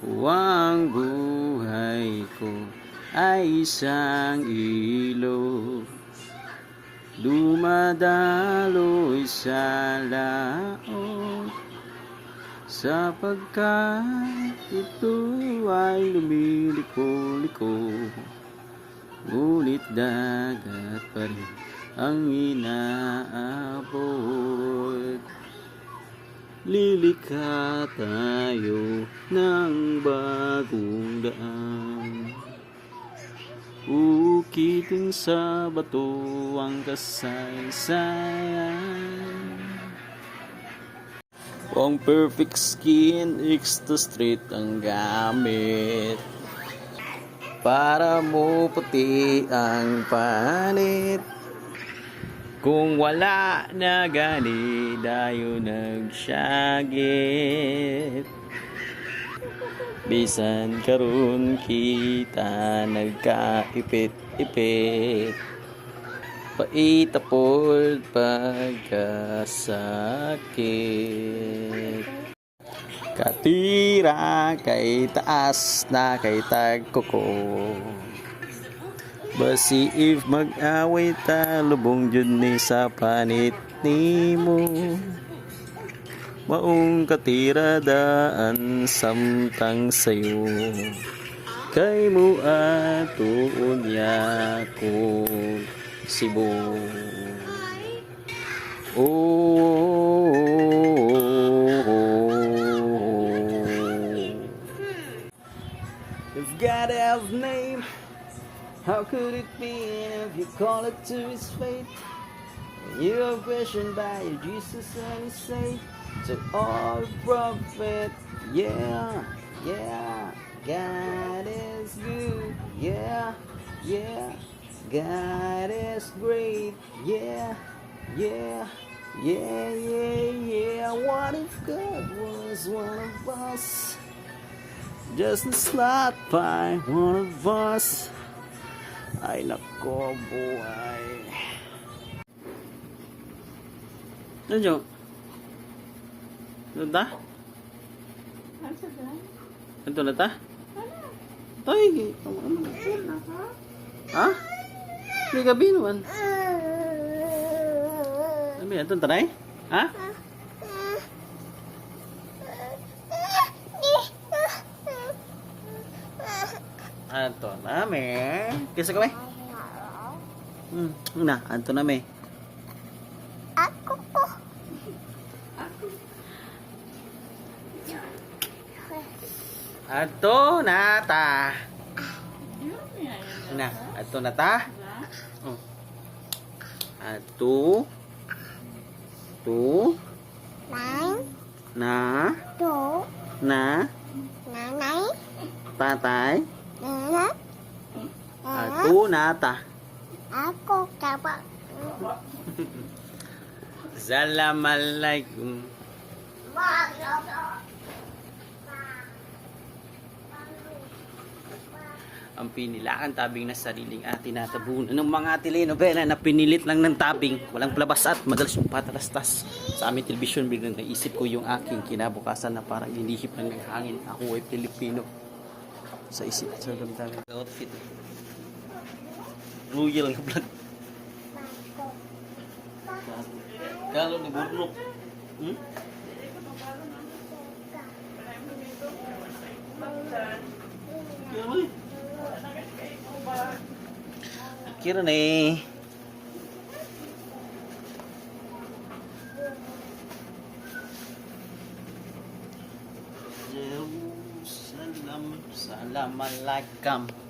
Ang buhay ko ay isang ilog, dumadaloy sa laot, sapagkat ito ay lumiliko-liko. Ngunit dagat pa rin ang inaabot. Lilikha tayo ng bagong daan, ukitin sa bato ang kasaysayan. Ang perfect skin, extra straight ang gamit, para mo puti ang panit. Kung wala na gani, dayo nagsyagit. Bisan karon kita nagkaipit-ipit, paitapod pagkasakit. Katira kay taas na kay tagkoko, basi if mag-away ta, lubong jud ni sa panit nimo. Maong katira daan samtang sayo, kay mo atuon ya ko Cebu. If God has name, how could it be if you call it to his fate? And you are questioned by your Jesus and his say to all prophet, yeah, yeah, God is good, yeah, yeah, God is great, yeah, yeah, yeah, yeah, yeah. What if God was one of us? Just a slot by one of us. Ay nako, buhay. Ano dyan? Ano ta? Ano na ta? Ay, ha? May gabi naman. Ano yan? Ito taray? Ha? Anto na me. Kisa kami? Na, anto na me. Ako po. Anto na ta. Na, anto na ta. Ato. Tu. Nang. Na. Do. Na. Nanay. Tatay. Nana. Ato na ta. Ako kaba. Assalamualaikum. Ang pinilaan tabing na sariling atin natabunan ng mga telenovela na pinilit lang ng tabing, walang palabas at madalas yung patalastas. Sa aming telebisyon, biglang naisip ko yung aking kinabukasan na parang hinihip ng hangin. Ako ay Pilipino. Sa isip at sa damdamin. Outfit. Royal nga vlog. Galo ni Burnok. Kira na eh. Assalamualaikum.